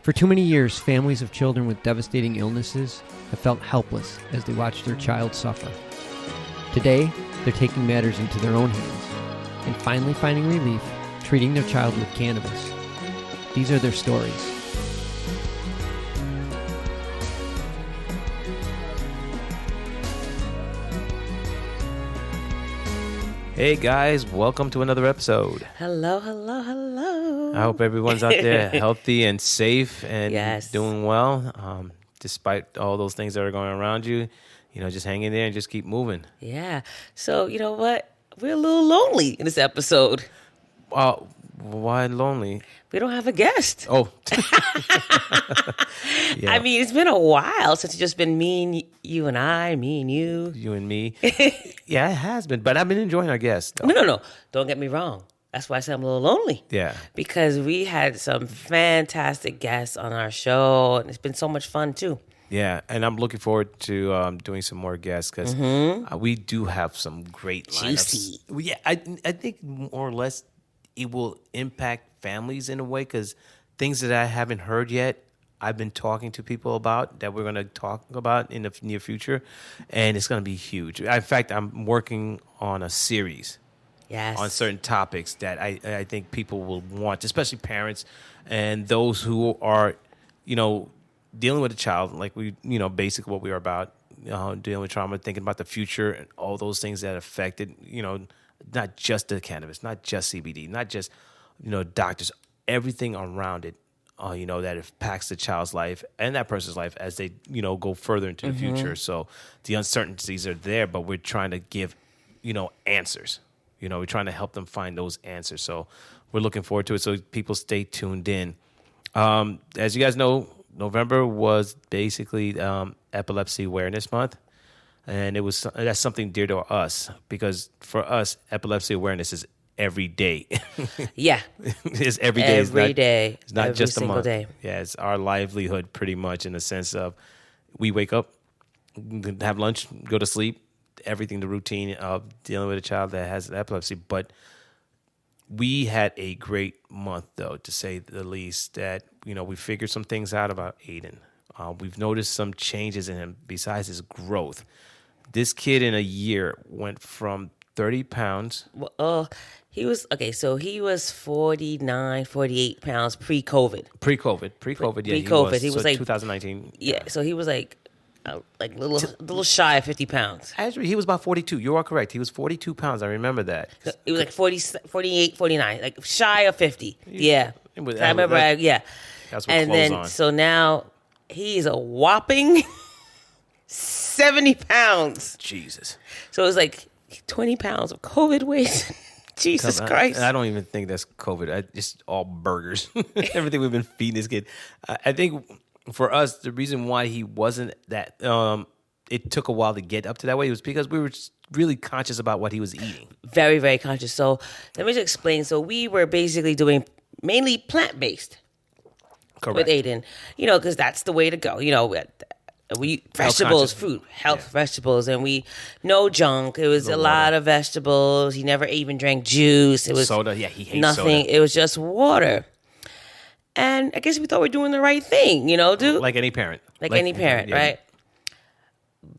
For too many years, families of children with devastating illnesses have felt helpless as they watch their child suffer. Today, they're taking matters into their own hands and finally finding relief treating their child with cannabis. These are their stories. Hey guys, welcome to another episode. Hello, hello, hello. I hope everyone's out there healthy and safe and doing well. Despite all those things that are going around you, just hang in there and just keep moving. Yeah. So, you know what? We're a little lonely in this episode. Why lonely? We don't have a guest. Oh. Yeah. I mean, it's been a while since it's just been you and I, me and you. You and me. Yeah, it has been. But I've been enjoying our guests. Though. No. Don't get me wrong. That's why I said I'm a little lonely. Yeah. Because we had some fantastic guests on our show, and it's been so much fun, too. Yeah, and I'm looking forward to doing some more guests because we do have some great lineups. Juicy. Yeah, I think more or less it will impact families in a way because things that I haven't heard yet, I've been talking to people about that we're going to talk about in the near future, and it's going to be huge. In fact, I'm working on a series on certain topics that I think people will want, especially parents and those who are, dealing with a child, like we, basically what we are about, dealing with trauma, thinking about the future and all those things that affected, not just the cannabis, not just CBD, not just, doctors, everything around it, that impacts the child's life and that person's life as they, go further into the future. So the uncertainties are there, but we're trying to give, answers. We're trying to help them find those answers. So we're looking forward to it. So people stay tuned in. As you guys know, November was basically Epilepsy Awareness Month. And that's something dear to us because for us, epilepsy awareness is every day. Yeah. It's every day. Every day. It's not every just a month. Day. Yeah, it's our livelihood pretty much in the sense of we wake up, have lunch, go to sleep, everything, the routine of dealing with a child that has epilepsy. But we had a great month, though, to say the least, that, we figured some things out about Aiden. We've noticed some changes in him besides his growth. This kid in a year went from 30 pounds. Well, he was 49, 48 pounds pre-COVID. Pre-COVID, yeah. He was like 2019. Yeah, so he was like little shy of 50 pounds. Actually, he was about 42. You are correct. He was 42 pounds. I remember that. It was like 40, 48, 49, like shy of 50. Yeah. I remember, yeah. That's what clothes on. So now he's a whopping 70 pounds. Jesus. So it was like 20 pounds of COVID weight. Jesus Christ. I don't even think that's COVID. It's all burgers. Everything we've been feeding this kid. I think for us, the reason why he wasn't that, it took a while to get up to that way was because we were just really conscious about what he was eating. Very, very conscious. So let me just explain. So we were basically doing mainly plant-based. Correct. With Aiden, because that's the way to go. We vegetables, fruit, vegetables, and no junk. It was a lot of vegetables. He never even drank juice. It was soda. Yeah, he hates nothing. Soda. It was just water. And I guess we thought we were doing the right thing, dude. Like any parent. Like any parent, right?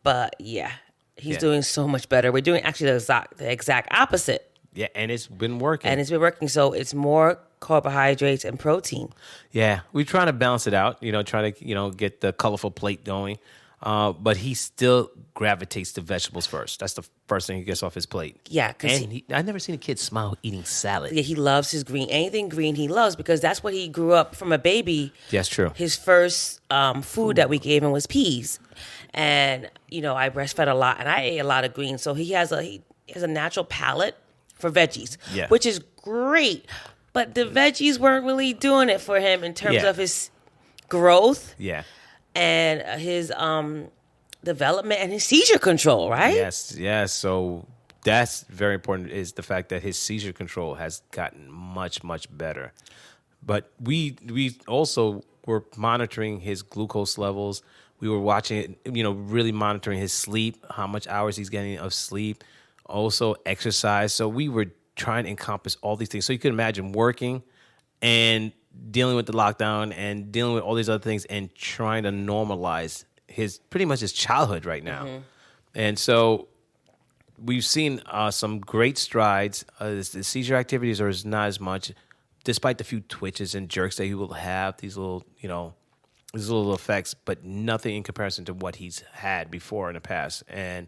But yeah, he's doing so much better. We're doing actually the exact opposite. Yeah, and it's been working. So it's more carbohydrates and protein. Yeah, we're trying to balance it out, trying to, get the colorful plate going. But he still gravitates to vegetables first. That's the first thing he gets off his plate. Yeah. I've never seen a kid smile eating salad. Yeah, he loves his green. Anything green he loves because that's what he grew up from a baby. That's true. His first food that we gave him was peas. And, I breastfed a lot and I ate a lot of greens. So he has a natural palate for veggies, which is great. But the veggies weren't really doing it for him in terms of his growth and his development and his seizure control, right? Yes. So that's very important is the fact that his seizure control has gotten much, much better. But we also were monitoring his glucose levels. We were watching it, really monitoring his sleep, how much hours he's getting of sleep, also exercise. So we were trying to encompass all these things. So you can imagine working and dealing with the lockdown and dealing with all these other things and trying to normalize pretty much his childhood right now. Mm-hmm. And so we've seen some great strides. The seizure activities are not as much, despite the few twitches and jerks that he will have, these little effects, but nothing in comparison to what he's had before in the past. And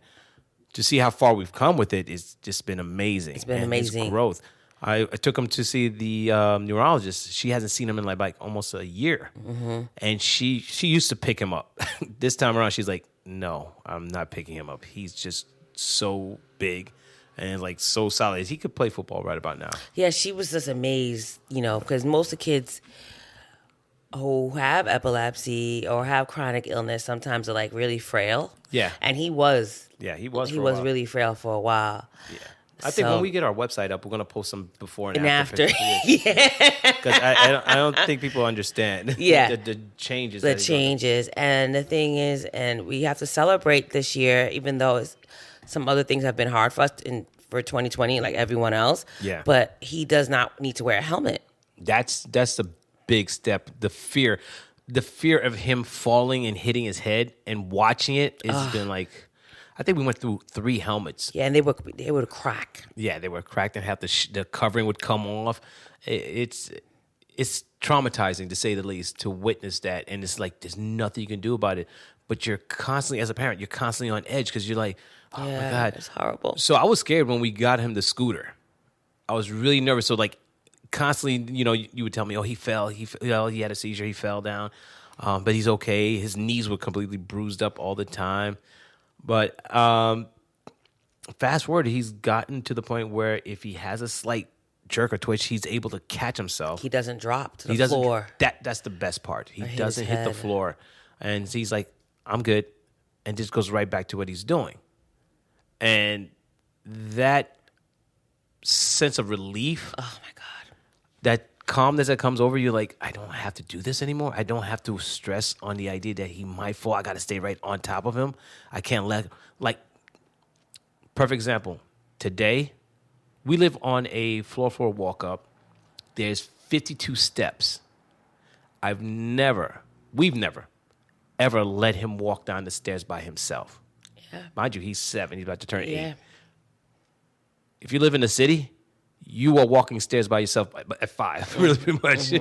to see how far we've come with it is just been amazing. It's been amazing. His growth. I took him to see the neurologist. She hasn't seen him in like almost a year. Mm-hmm. And she used to pick him up. This time around, she's like, no, I'm not picking him up. He's just so big and like so solid. He could play football right about now. Yeah, she was just amazed, because most of the kids who have epilepsy or have chronic illness sometimes are like really frail. Yeah. And he was. Yeah, he was. He was really frail for a while. Yeah. I think when we get our website up, we're going to post some before and after. Yeah. Because I don't think people understand the changes. The changes. And the thing is, and we have to celebrate this year, even though some other things have been hard for us for 2020, like everyone else. Yeah. But he does not need to wear a helmet. That's the big step. The fear of him falling and hitting his head and watching it has been like... I think we went through 3 helmets. Yeah, and they would crack. Yeah, they were cracked and have the covering would come off. It's traumatizing to say the least to witness that, and it's like there's nothing you can do about it. But you're constantly, as a parent, you're constantly on edge because you're like, oh my God, it's horrible. So I was scared when we got him the scooter. I was really nervous. So like constantly, you would tell me, oh, he fell. He had a seizure. He fell down, but he's okay. His knees were completely bruised up all the time. But fast forward, he's gotten to the point where if he has a slight jerk or twitch, he's able to catch himself. He doesn't drop to the floor. That's the best part. He doesn't hit the floor. And he's like, I'm good. And just goes right back to what he's doing. And that sense of relief. Oh, my God. That calmness that comes over you, like, I don't have to do this anymore. I don't have to stress on the idea that he might fall. I got to stay right on top of him. I can't perfect example. Today, we live on a floor walk up. There's 52 steps. We've never ever let him walk down the stairs by himself. Yeah. Mind you, he's 7. He's about to turn 8. Yeah. If you live in the city, you are walking stairs by yourself at 5, really much.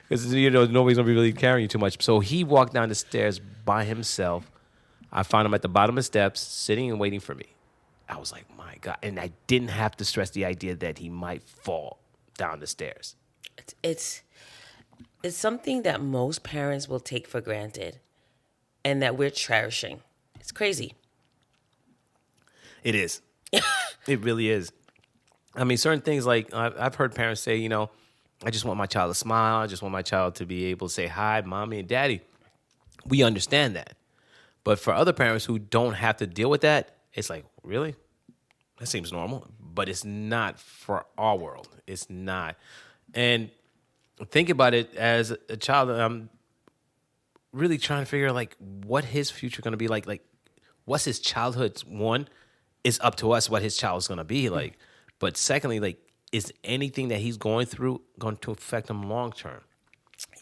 Because, nobody's going to be really carrying you too much. So he walked down the stairs by himself. I found him at the bottom of the steps, sitting and waiting for me. I was like, my God. And I didn't have to stress the idea that he might fall down the stairs. It's something that most parents will take for granted and that we're cherishing. It's crazy. It is. It really is. I mean, certain things like I've heard parents say, I just want my child to smile. I just want my child to be able to say hi, mommy and daddy. We understand that. But for other parents who don't have to deal with that, it's like, really? That seems normal. But it's not for our world. It's not. And think about it as a child. I'm really trying to figure out, what his future going to be like. Like, what's his childhood? One, it's up to us what his child is going to be like. But secondly, is anything that he's going through going to affect him long term?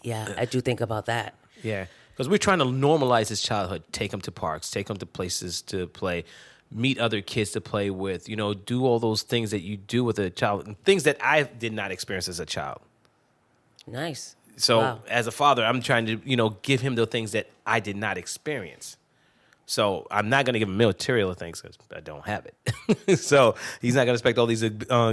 Yeah, I do think about that. Yeah, because we're trying to normalize his childhood. Take him to parks, take him to places to play, meet other kids to play with, do all those things that you do with a child, and things that I did not experience as a child. Nice. So as a father, I'm trying to, give him the things that I did not experience. So I'm not going to give him material things because I don't have it. So he's not going to expect all these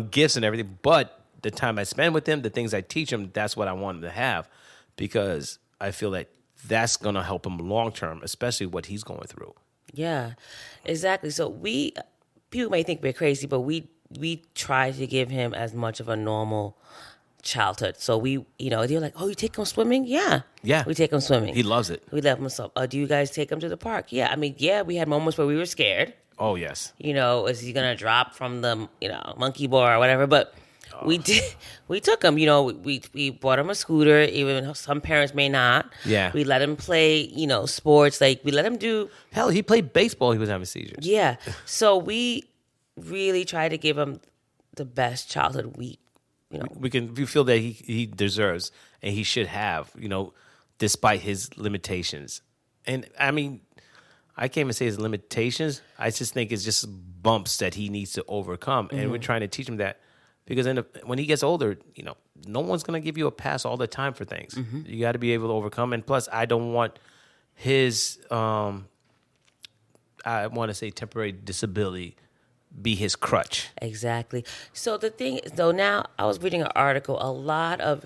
gifts and everything. But the time I spend with him, the things I teach him, that's what I want him to have, because I feel that that's going to help him long term, especially what he's going through. Yeah, exactly. So people may think we're crazy, but we try to give him as much of a normal childhood. So they're like, oh, you take him swimming? Yeah. We take him swimming. He loves it. We love him so. Do you guys take him to the park? Yeah. I mean, we had moments where we were scared. Oh, yes. Is he going to drop from the, monkey bar or whatever? But we took him, we bought him a scooter, even some parents may not. Yeah. We let him play, sports. Like, we let him do. Hell, he played baseball. He was having seizures. Yeah. So we really try to give him the best childhood we we feel that he deserves and he should have, despite his limitations. And I mean, I can't even say his limitations. I just think it's just bumps that he needs to overcome. And we're trying to teach him that because when he gets older, no one's going to give you a pass all the time for things. You got to be able to overcome. And plus, I don't want his, I want to say temporary disability be his crutch. Exactly. So the thing is, though, now I was reading an article, a lot of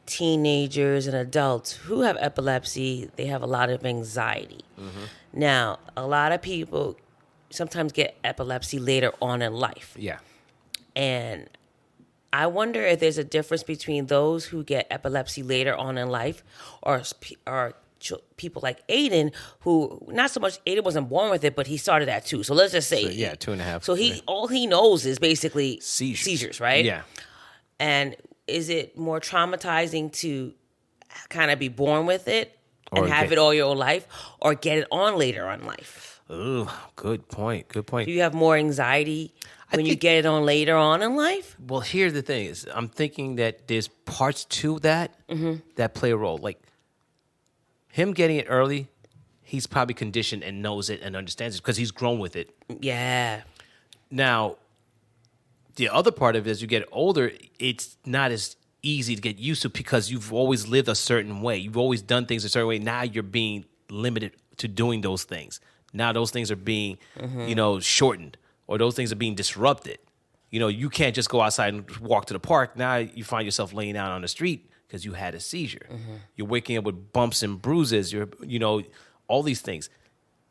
teenagers and adults who have epilepsy, they have a lot of anxiety. Now, a lot of people sometimes get epilepsy later on in life. Yeah. And I wonder if there's a difference between those who get epilepsy later on in life or people like Aiden, who not so much Aiden wasn't born with it, but he started that too. So let's just say, 2.5. So all he knows is basically seizures, right? Yeah. And is it more traumatizing to kind of be born with it and have it all your whole life, or get it on later on life? Oh, good point. Good point. Do you have more anxiety when you get it on later on in life? Well, here's the thing: is I'm thinking that there's parts to that that play a role. Like him getting it early, he's probably conditioned and knows it and understands it because he's grown with it. Yeah. Now, the other part of it, as you get older, it's not as easy to get used to because you've always lived a certain way. You've always done things a certain way. Now you're being limited to doing those things. Now those things are being, shortened, or those things are being disrupted. You can't just go outside and walk to the park. Now you find yourself laying out on the street because you had a seizure. You're waking up with bumps and bruises. All these things.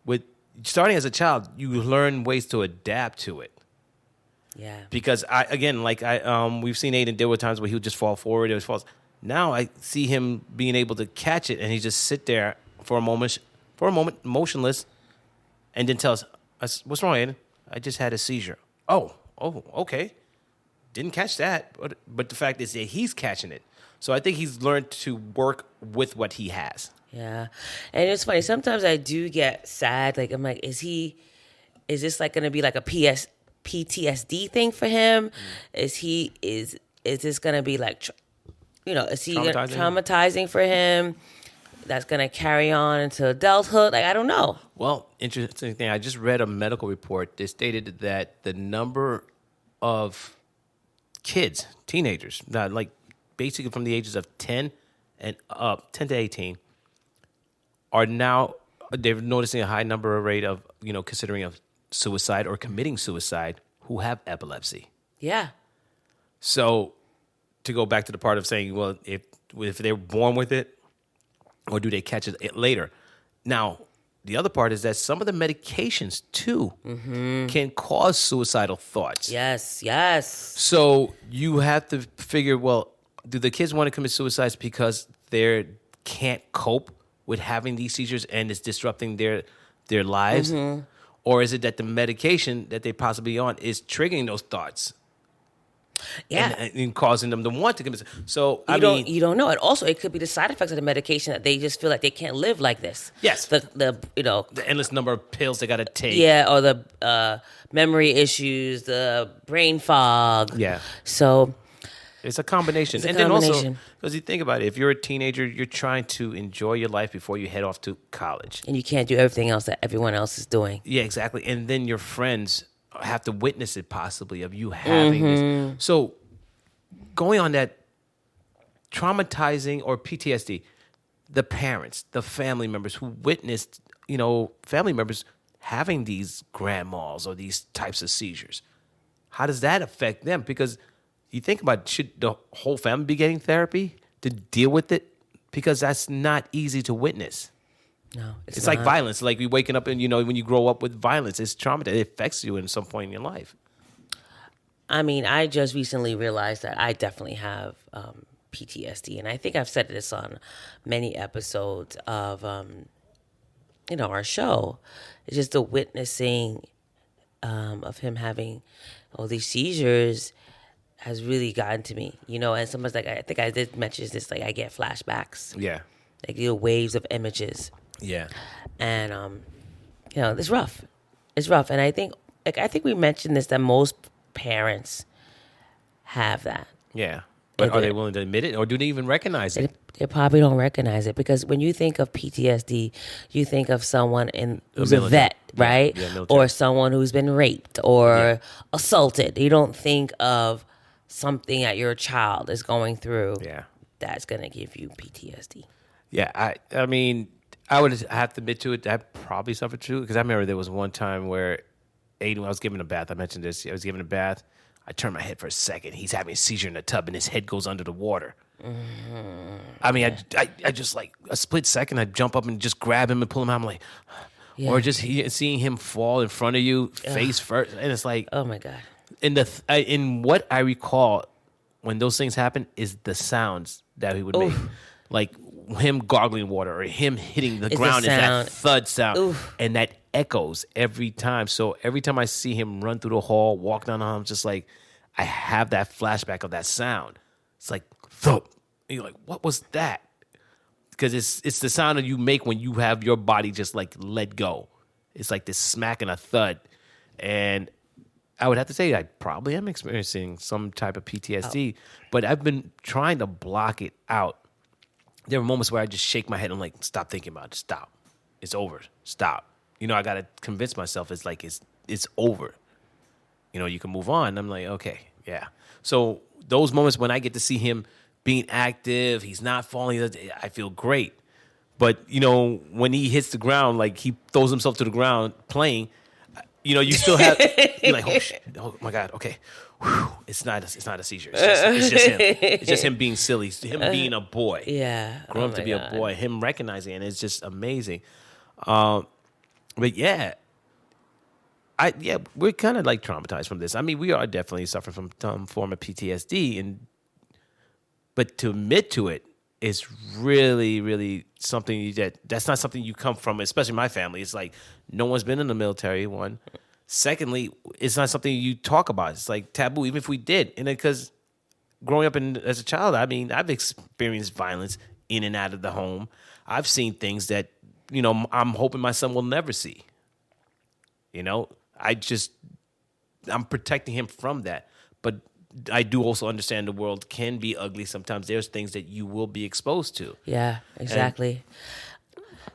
With starting as a child, you learn ways to adapt to it. Yeah. Because we've seen Aiden deal with times where he'll just fall forward or falls. Now I see him being able to catch it, and he just sit there for a moment, motionless, and then tell us, "What's wrong, Aiden? I just had a seizure." Oh, okay. Didn't catch that, but the fact is that he's catching it. So I think he's learned to work with what he has. Yeah, and it's funny. Sometimes I do get sad. Like I'm like, is this like going to be like a PTSD thing for him? Is this going to be like, is he traumatizing for him? That's going to carry on into adulthood? Like, I don't know. Well, interesting thing. I just read a medical report. They stated that the number of kids, teenagers, basically from the ages of 10 and up, 10 to 18, are now, they're noticing a high number rate of, considering of suicide or committing suicide who have epilepsy. Yeah. So to go back to the part of saying, well, if they're born with it, or do they catch it later? Now, the other part is that some of the medications, too, can cause suicidal thoughts. Yes. So you have to figure, well, do the kids want to commit suicides because they can't cope with having these seizures and it's disrupting their lives? Or is it that the medication that they possibly on is triggering those thoughts? Yeah, and causing them to want to commit. So you don't know. And also, it could be the side effects of the medication that they just feel like they can't live like this. Yes, the endless number of pills they got to take. Yeah, or the memory issues, the brain fog. Yeah. So it's a combination. Then also, because you think about it, if you're a teenager, you're trying to enjoy your life before you head off to college, and you can't do everything else that everyone else is doing. Yeah, exactly. And then your friends have to witness it possibly of you having this. So going on that traumatizing or PTSD, the parents, the family members who witnessed, family members having these grand mal or these types of seizures, how does that affect them? Because you think about, should the whole family be getting therapy to deal with it? Because that's not easy to witness. No, it's like violence. Like you waking up and, when you grow up with violence, it's traumatizing. It affects you in some point in your life. I mean, I just recently realized that I definitely have PTSD. And I think I've said this on many episodes of, our show. It's just the witnessing of him having all these seizures has really gotten to me, and sometimes I think I did mention this, I get flashbacks. Yeah. Waves of images. Yeah. And, it's rough. It's rough. And I think we mentioned this, that most parents have that. Yeah. But are they willing to admit it, or do they even recognize it? They probably don't recognize it, because when you think of PTSD, you think of someone who's a vet, right? Yeah, or someone who's been raped or assaulted. You don't think of something that your child is going through that's going to give you PTSD. Yeah, I mean, I would have to admit to it, I probably suffered too, because I remember there was one time where Aiden, I was giving a bath. I mentioned this. I was giving a bath. I turned my head for a second. He's having a seizure in the tub, and his head goes under the water. Mm-hmm. I mean, I just like a split second, I'd jump up and just grab him and pull him out. I'm like, or just seeing him fall in front of you, face first, and it's like, oh my God. In what I recall, when those things happen, is the sounds that he would make, like him gargling water or him hitting the ground. Is that thud sound, and that echoes every time. So every time I see him run through the hall, walk down the hall, I'm just like, I have that flashback of that sound. It's like thump. And you're like, what was that? Because it's the sound that you make when you have your body just like let go. It's like this smack and a thud. And I would have to say I probably am experiencing some type of PTSD, but I've been trying to block it out. There are moments where I just shake my head. I'm like, stop thinking about it. Stop. It's over. Stop. You know, I got to convince myself it's like it's over. You know, you can move on. I'm like, okay, yeah. So those moments when I get to see him being active, he's not falling, I feel great. But, you know, when he hits the ground, like he throws himself to the ground playing, you know, you still have, you're like, oh, shit, oh my God, okay. Whew. It's not a seizure. It's just him. It's just him being silly. It's him being a boy. Yeah. Growing up to be a boy. Him recognizing it. And it's just amazing. But yeah. We're kind of like traumatized from this. I mean, we are definitely suffering from some form of PTSD. But to admit to it is really, really something that's not something you come from, especially my family. It's like no one's been in the military, one. Secondly, it's not something you talk about. It's like taboo, even if we did. And because growing up as a child, I mean, I've experienced violence in and out of the home. I've seen things that, you know, I'm hoping my son will never see. You know, I'm protecting him from that. But I do also understand the world can be ugly sometimes. There's things that you will be exposed to. Yeah, exactly.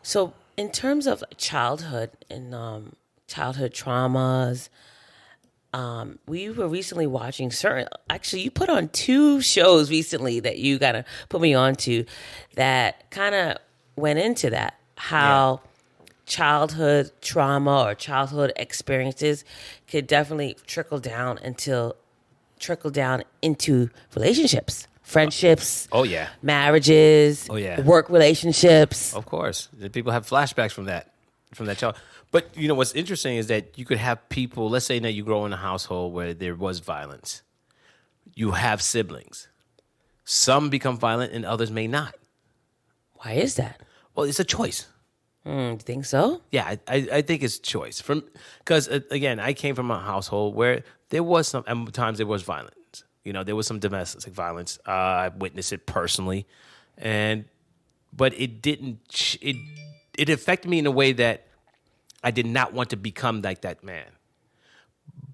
So in terms of childhood and childhood traumas, we were recently watching actually you put on 2 shows recently that you gotta put me on to that kind of went into that, how childhood trauma or childhood experiences could definitely trickle down into relationships, friendships, marriages, work relationships. Of course. People have flashbacks from that child. But, you know, what's interesting is that you could have people, let's say that you grow in a household where there was violence. You have siblings. Some become violent and others may not. Why is that? Well, it's a choice. Do you think so? Yeah, I think it's choice. Because, again, I came from a household where there was times there was violence. You know, there was some domestic violence. I witnessed it personally. But it didn't, it affected me in a way that I did not want to become like that man.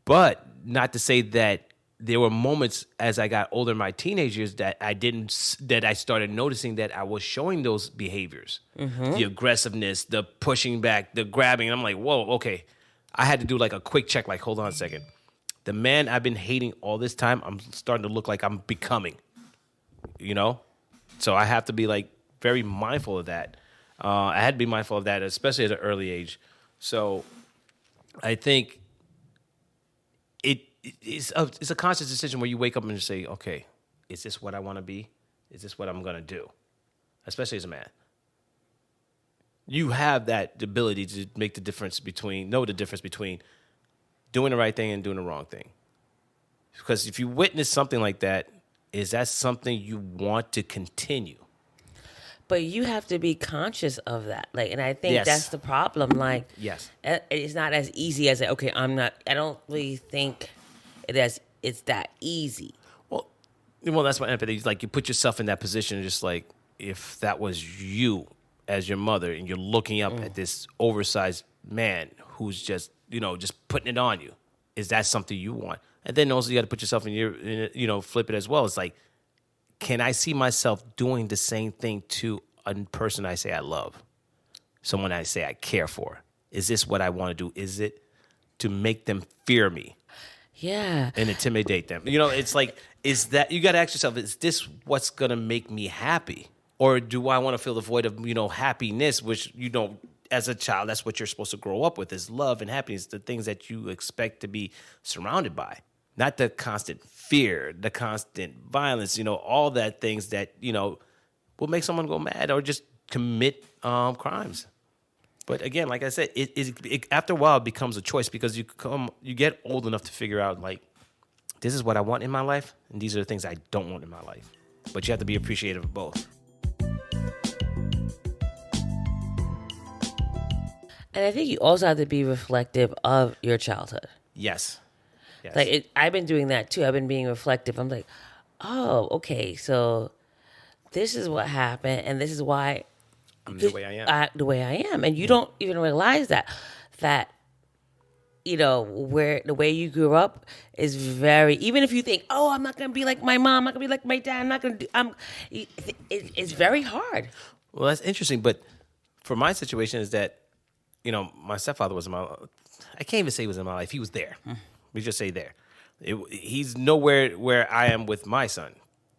But not to say that there were moments as I got older in my teenage years that I started noticing that I was showing those behaviors. Mm-hmm. The aggressiveness, the pushing back, the grabbing. And I'm like, whoa, okay. I had to do like a quick check, like, hold on a second. The man I've been hating all this time, I'm starting to look like I'm becoming, you know? So I have to be like very mindful of that. I had to be mindful of that, especially at an early age. So I think it's a conscious decision where you wake up and just say, okay, is this what I want to be? Is this what I'm going to do? Especially as a man. You have that ability to make know the difference between doing the right thing and doing the wrong thing. Because if you witness something like that, is that something you want to continue? But you have to be conscious of that. Like, and I think that's the problem. Like, it's not as easy as, okay, I don't really think it's that easy. Well, that's my empathy. It's like you put yourself in that position, just like if that was you as your mother and you're looking up at this oversized man who's just, you know, just putting it on you. Is that something you want? And then also you got to put yourself flip it as well. It's like, can I see myself doing the same thing to a person I say I love? Someone I say I care for? Is this what I want to do? Is it to make them fear me? Yeah. And intimidate them? It's like, is that, you got to ask yourself, is this what's going to make me happy? Or do I want to fill the void of, happiness, which, as a child, that's what you're supposed to grow up with, is love and happiness, the things that you expect to be surrounded by. Not the constant fear, the constant violence, all that things that, will make someone go mad or just commit crimes. But again, like I said, it after a while it becomes a choice, because you get old enough to figure out, like, this is what I want in my life, and these are the things I don't want in my life. But you have to be appreciative of both. And I think you also have to be reflective of your childhood. Yes. Like, I've been doing that too. I've been being reflective. I'm like, oh, okay, so this is what happened, and this is why I'm the way I am. The way I am. And you don't even realize that where the way you grew up is very, even if you think, oh, I'm not going to be like my mom, I'm not going to be like my dad, I'm not going to do, it's very hard. Well, that's interesting. But for my situation is that, my stepfather was I can't even say he was in my life. He was there. We just say there. He's nowhere where I am with my son.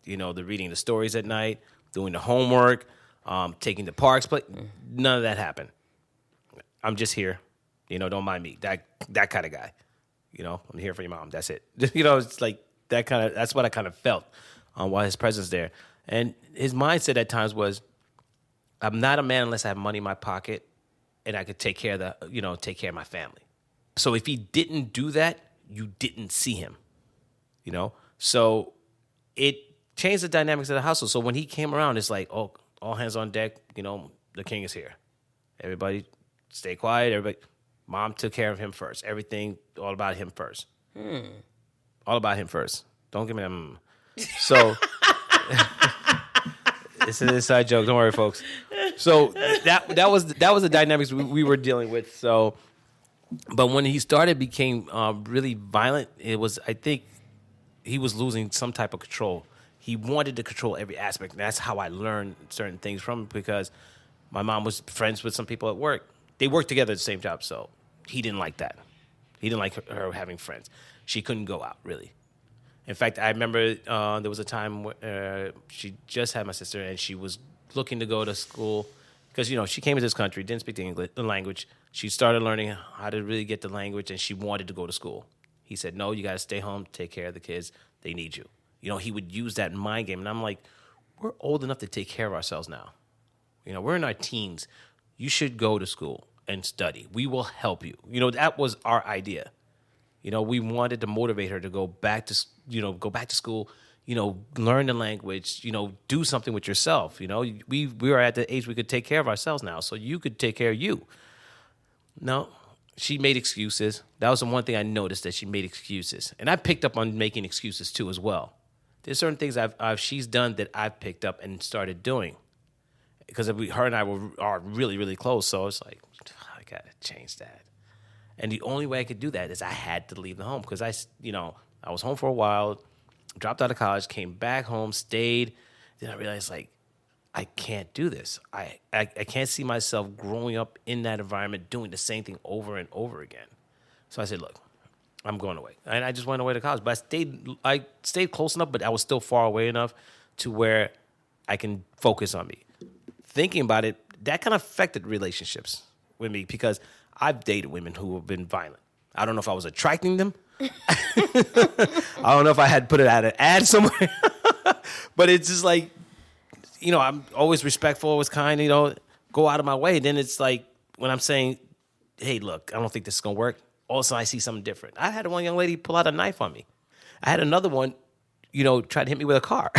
The reading the stories at night, doing the homework, taking the parks, but none of that happened. I'm just here. Don't mind me. That kind of guy. I'm here for your mom. That's it. It's like that kind of. That's what I kind of felt while his presence there. And his mindset at times was, I'm not a man unless I have money in my pocket and I could take care of my family. So if he didn't do that, you didn't see him. So it changed the dynamics of the household. So when he came around, it's like, oh, all hands on deck. The king is here. Everybody stay quiet. Everybody. Mom took care of him first. Everything all about him first. All about him first. Don't give me that. So it's an inside joke. Don't worry, folks. So that was the dynamics we were dealing with. So, but when he became really violent, it was, I think, he was losing some type of control. He wanted to control every aspect, and that's how I learned certain things from him, because my mom was friends with some people at work. They worked together at the same job, so he didn't like that. He didn't like her having friends. She couldn't go out, really. In fact, I remember there was a time where she just had my sister, and she was looking to go to school because, she came to this country, didn't speak the language. She started learning how to really get the language, and she wanted to go to school. He said, no, you got to stay home, take care of the kids. They need you. He would use that mind game. And I'm like, we're old enough to take care of ourselves now. We're in our teens. You should go to school and study. We will help you. That was our idea. We wanted to motivate her to go back to school, learn the language, do something with yourself. We are at the age we could take care of ourselves now, so you could take care of you. No, she made excuses. That was the one thing I noticed, that she made excuses. And I picked up on making excuses too as well. There's certain things she's done that I've picked up and started doing. Because her and I are really, really close, so it's like, I got to change that. And the only way I could do that is I had to leave the home, because I was home for a while, dropped out of college, came back home, stayed. Then I realized, like, I can't do this. I can't see myself growing up in that environment doing the same thing over and over again. So I said, look, I'm going away. And I just went away to college. But I stayed close enough, but I was still far away enough to where I can focus on me. Thinking about it, that kind of affected relationships with me, because I've dated women who have been violent. I don't know if I was attracting them. I don't know if I had put it out an ad somewhere. But it's just like, I'm always respectful, always kind, go out of my way. Then it's like, when I'm saying, hey, look, I don't think this is going to work, all of a sudden I see something different. I had one young lady pull out a knife on me. I had another one, try to hit me with a car.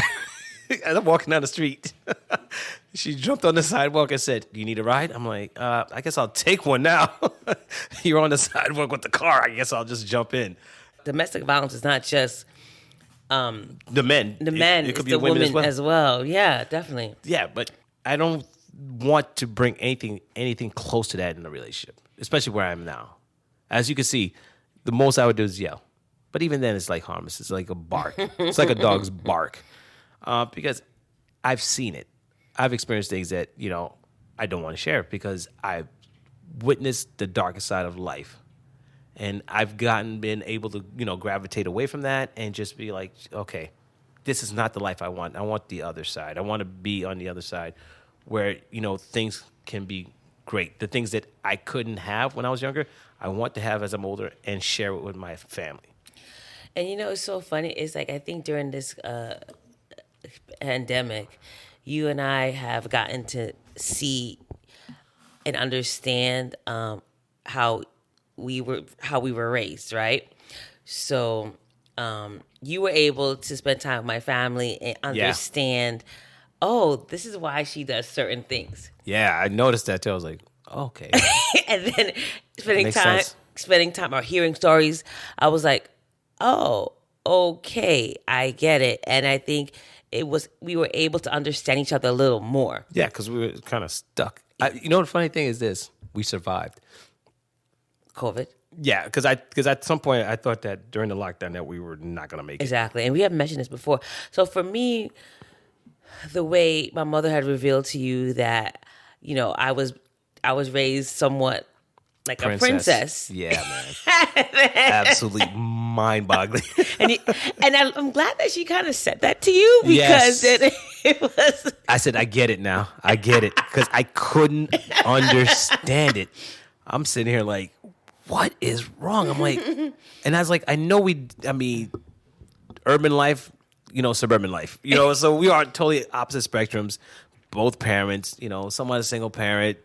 As I'm walking down the street. She jumped on the sidewalk and said, do you need a ride? I'm like, I guess I'll take one now. You're on the sidewalk with the car. I guess I'll just jump in. Domestic violence is not just the men. The men, it could be the women as well. Yeah, definitely. Yeah, but I don't want to bring anything close to that in a relationship, especially where I am now. As you can see, the most I would do is yell. But even then, it's like harmless. It's like a bark. It's like a dog's bark. Because I've seen it. I've experienced things that, I don't want to share because I've witnessed the darkest side of life. And I've been able to, gravitate away from that and just be like, okay, this is not the life I want. I want the other side. I want to be on the other side where, things can be great. The things that I couldn't have when I was younger, I want to have as I'm older and share it with my family. And it's so funny. It's like I think during this pandemic, you and I have gotten to see and understand how we were raised, right? So you were able to spend time with my family and understand, this is why she does certain things. Yeah, I noticed that too. I was like, okay. And then spending time or hearing stories, I was like, oh, okay, I get it. And I think we were able to understand each other a little more. Yeah, because we were kind of stuck. The funny thing is this: we survived COVID. Yeah, because at some point I thought that during the lockdown that we were not going to make it. Exactly, and we have mentioned this before. So for me, the way my mother had revealed to you that, I was raised somewhat like a princess. Yeah, man. Absolutely mind-boggling. and I'm glad that she kind of said that to you because it was. I said, I get it now. I get it because I couldn't understand it. I'm sitting here like, what is wrong? I'm like, and I was like, urban life, suburban life, so we are totally opposite spectrums. Both parents, somewhat a single parent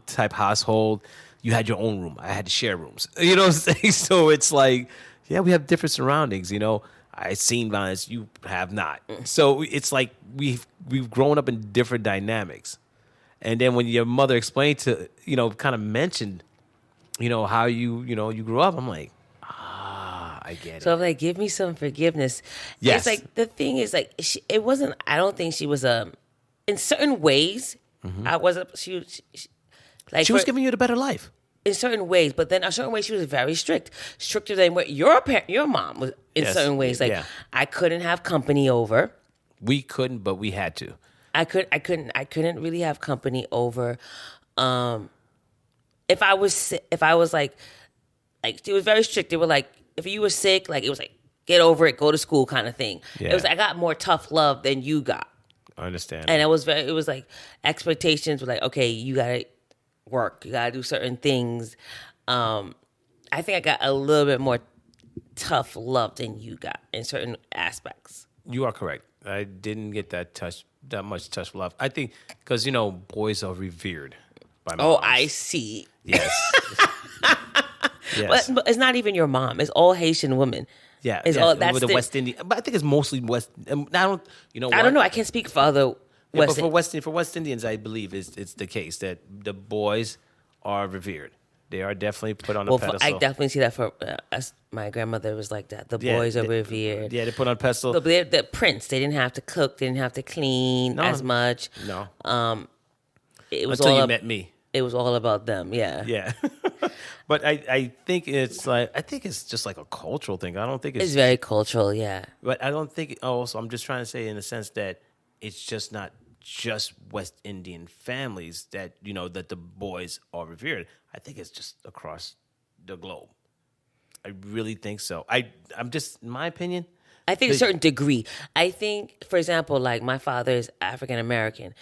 type household. You had your own room. I had to share rooms. You know what I'm saying? So it's like, yeah, we have different surroundings. I've seen violence. You have not. So it's like we've grown up in different dynamics. And then when your mother explained to, kind of mentioned, how you grew up, I'm like, I get it. So I'm like, give me some forgiveness. Yes. It's like, the thing is like, it wasn't, I don't think she was, in certain ways, she was giving you the better life. In certain ways, but then in certain ways she was very strict, stricter than what your mom was in certain ways. Like I couldn't have company over. We couldn't, but we had to. I couldn't really have company over. If I was like it was very strict. They were like, if you were sick, like it was like, get over it, go to school kind of thing. Yeah. It was, I got more tough love than you got. I understand. And it was like expectations were like, okay, you gotta work, you gotta do certain things. I think I got a little bit more tough love than you got in certain aspects. You are correct. I didn't get that much tough love. I think because boys are revered by moms. Oh, I see. Yes. Yes. But it's not even your mom. It's all Haitian women. Yeah, it's all that's the West Indian. But I think it's mostly West. I don't. I don't know. I can't speak for other West. But for West Indians, I believe it's the case that the boys are revered. They are definitely put on a pedestal. I definitely see that for us. My grandmother was like that. The boys are revered. Yeah, they put on a pedestal. The prince. They didn't have to cook. They didn't have to clean as much. No. It was until you met me. It was all about them. Yeah. Yeah. But I think it's just like a cultural thing. I don't think it's very cultural. Yeah. But I don't think. So I'm just trying to say in the sense that it's just not just West Indian families that that the boys are revered. I think it's just across the globe. I really think so. I'm just, in my opinion. I think a certain degree. I think, for example, like my father is African American.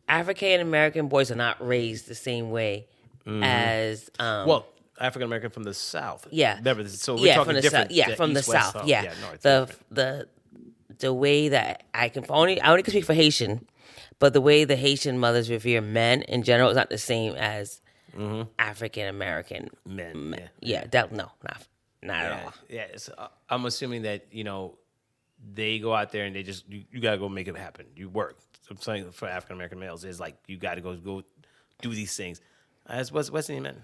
African American boys are not raised the same way as African American from the South. Yeah. So we're talking from the different. South. Yeah, from the South. Yeah. The way that I only can speak for Haitian, but the way the Haitian mothers revere men in general is not the same as African American men. Yeah. Not at all. Yeah. So I'm assuming that they go out there and they just you gotta go make it happen. You work. So I'm saying for African American males is like you gotta go do these things. As West Indian men,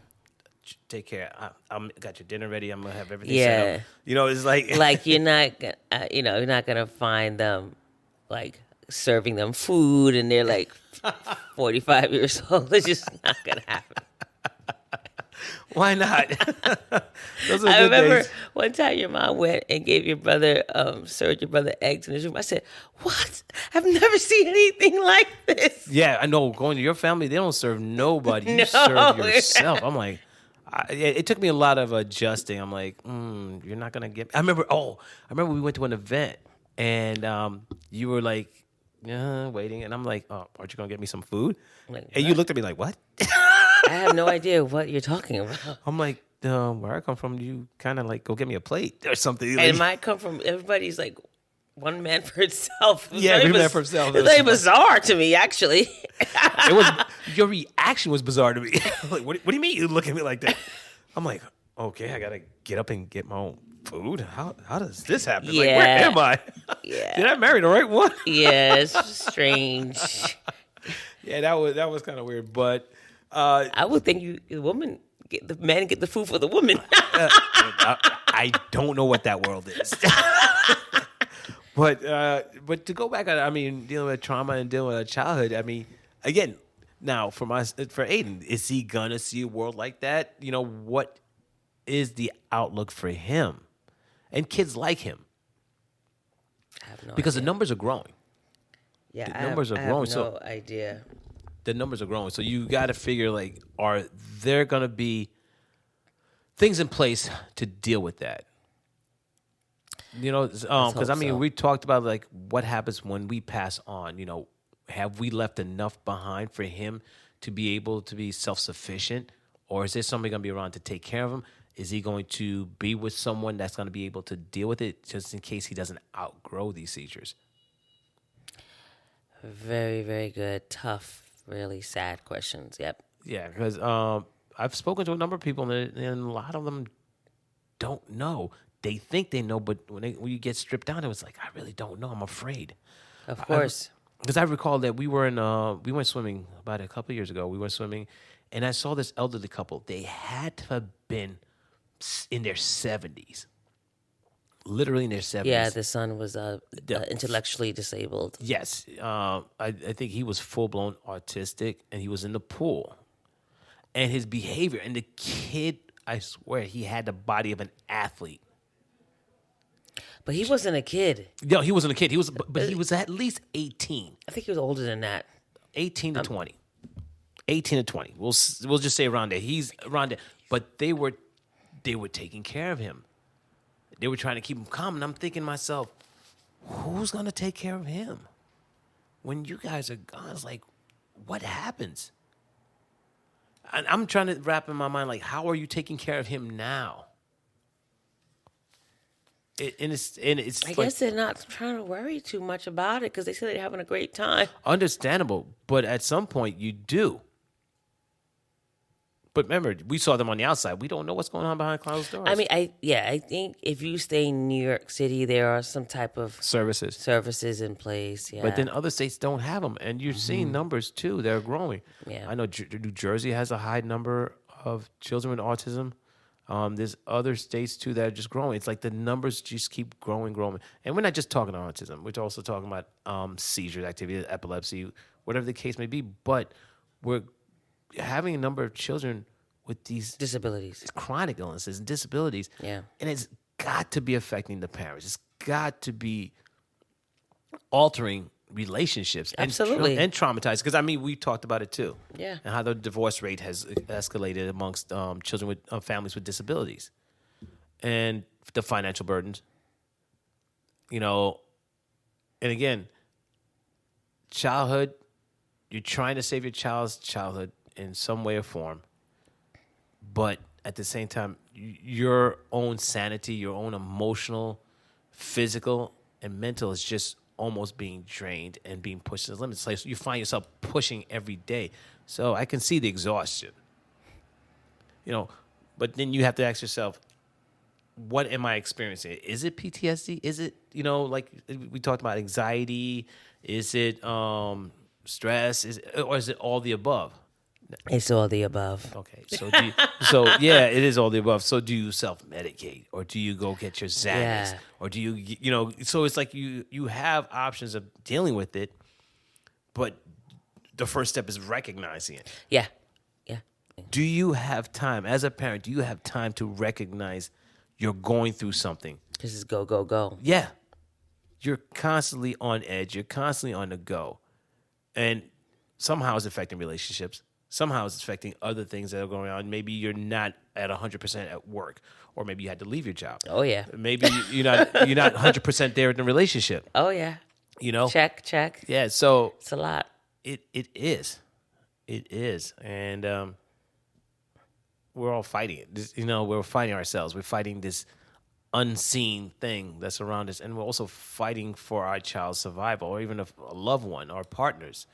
take care. I'm got your dinner ready. I'm gonna have everything set up. It's like you're not gonna find them like serving them food and they're like 45 years old. It's just not gonna happen. Why not? Those are I good remember days. one time your mom went and gave your brother, served your brother eggs in his room. I said, "What? I've never seen anything like this." Yeah, I know. Going to your family, they don't serve nobody. You No. serve yourself. I'm like, it took me a lot of adjusting. I'm like, you're not gonna get. I remember we went to an event and you were like, waiting, and I'm like, oh, aren't you gonna get me some food? Like, and you looked at me like, what? I have no idea what you're talking about. I'm like, where I come from, you kind of like go get me a plate or something. And Like, it might come from everybody's like one man for himself. Yeah, one man for himself. It's very bizarre to me, actually. Your reaction was bizarre to me. Like, what do you mean you look at me like that? I'm like, okay, I gotta get up and get my own food. How does this happen? Like, where am I? Yeah. Did I marry the right one? Yeah, it's strange. Yeah, that was kind of weird, but I would think the man get the food for the woman. I don't know what that world is. But to go back, I mean, dealing with trauma and dealing with childhood, I mean, again, now for Aiden, is he gonna see a world like that? You know, what is the outlook for him and kids like him? I have no Because idea. the numbers are growing. Yeah, the numbers are growing. I have no idea. The numbers are growing. So you got to figure, like, are there going to be things in place to deal with that? You know, because, I mean, so. we talked about, like, what happens when we pass on. You know, have we left enough behind for him to be able to be self-sufficient? Or is there somebody going to be around to take care of him? Is he going to be with someone that's going to be able to deal with it just in case he doesn't outgrow these seizures? Very, very good. Tough, really sad questions. Yep. Yeah, because I've spoken to a number of people, and a lot of them don't know. They think they know, but when you get stripped down, it was like, I really don't know. I'm afraid. Of course. Because I recall that we went swimming about a couple of years ago. We went swimming, and I saw this elderly couple. They had to have been in their 70s. Literally in their 70s. Yeah, the son was intellectually disabled. Yes. I think he was full-blown autistic, and he was in the pool. And his behavior, and the kid, I swear, he had the body of an athlete. But he wasn't a kid. No, he wasn't a kid. But he was at least 18. I think he was older than that. 18 to 20. 18 to 20. We'll just say around there. He's around there. But they were taking care of him. They were trying to keep him calm, and I'm thinking to myself, who's going to take care of him? When you guys are gone, it's like, what happens? And I'm trying to wrap in my mind, like, how are you taking care of him now? It's I like, guess they're not trying to worry too much about it because they say they're having a great time. understandable, but at some point you do. But remember, we saw them on the outside. We don't know what's going on behind closed doors. I mean, I think if you stay in New York City, there are some type of services in place. Yeah, But then other states don't have them, and you're seeing numbers too. They're growing. Yeah. I know New Jersey has a high number of children with autism. There's other states too that are just growing. It's like the numbers just keep growing. And we're not just talking about autism. We're also talking about seizures, activity, epilepsy, whatever the case may be. But we're having a number of children with these disabilities, chronic illnesses and disabilities. Yeah. And it's got to be affecting the parents. It's got to be altering relationships. Absolutely. And traumatized. Because, I mean, we talked about it too. Yeah. And how the divorce rate has escalated amongst children with families with disabilities. And the financial burdens. You know, and again, childhood, you're trying to save your child's childhood in some way or form. But at the same time, your own sanity, your own emotional, physical, and mental is just almost being drained and being pushed to the limits. So you find yourself pushing every day. So I can see the exhaustion. You know, but then you have to ask yourself, what am I experiencing? Is it PTSD? Is it, you know, like we talked about anxiety? Is it stress? Or is it all the above? It's all the above. Okay, so yeah, it is all the above. So do you self-medicate, or do you go get your Xanax, Yeah. or do you know? So it's like you have options of dealing with it, but the first step is recognizing it. Yeah. Do you have time, as a parent, do you have time to recognize you're going through something? This is go, go, go. Yeah. You're constantly on edge. You're constantly on the go. And somehow it's affecting relationships. Somehow it's affecting other things that are going on. Maybe you're not at 100% at work, or maybe you had to leave your job. Oh, yeah. Maybe you're not 100% there in the relationship. Oh, yeah. You know? Check. Yeah, so It's a lot. it is. It is. And we're all fighting it. We're fighting ourselves. We're fighting this unseen thing that's around us, and we're also fighting for our child's survival, or even a loved one, our partners.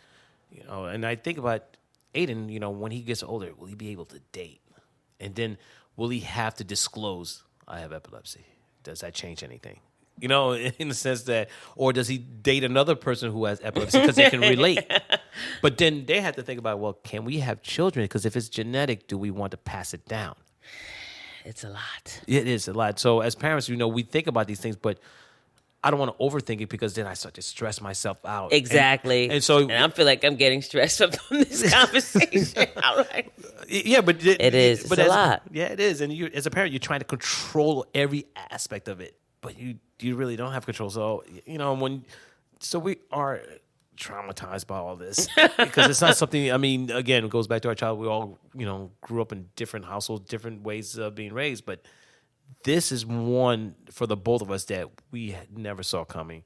And I think about Aiden. When he gets older, will he be able to date? And then will he have to disclose, I have epilepsy? Does that change anything? In the sense that, or does he date another person who has epilepsy because they can relate? But then they have to think about, well, can we have children? Because if it's genetic, do we want to pass it down? It's a lot. It is a lot. So as parents, we think about these things, but I don't want to overthink it, because then I start to stress myself out. Exactly. And so I feel like I'm getting stressed from this conversation. All right. Yeah, but it is. It's a lot. Yeah, it is. And as a parent, you're trying to control every aspect of it, but you really don't have control. So so we are traumatized by all this, because it's not something. Again, it goes back to our child. We all grew up in different households, different ways of being raised, but this is one for the both of us that we never saw coming,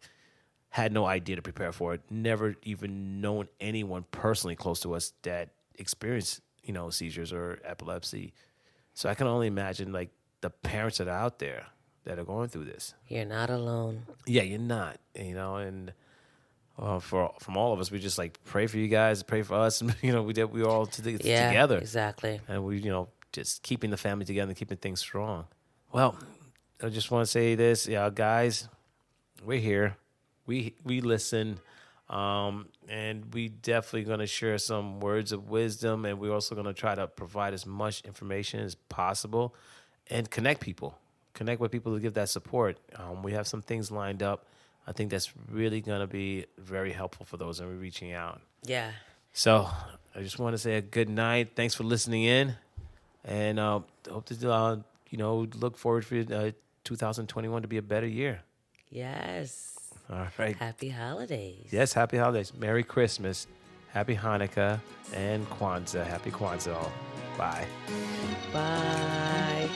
had no idea to prepare for it, never even known anyone personally close to us that experienced seizures or epilepsy. So I can only imagine the parents that are out there that are going through this. You're not alone. Yeah, you're not. And from all of us, we just pray for you guys, pray for us. We're all together. Exactly. And we just keeping the family together and keeping things strong. Well, I just want to say this, guys. We're here. We listen, and we definitely going to share some words of wisdom, and we're also going to try to provide as much information as possible, and connect with people to give that support. We have some things lined up. I think that's really going to be very helpful for those that are reaching out. Yeah. So I just want to say a good night. Thanks for listening in, and hope to look forward for 2021 to be a better year. Yes. All right. Happy holidays. Yes, happy holidays. Merry Christmas. Happy Hanukkah and Kwanzaa. Happy Kwanzaa all. Bye. Bye.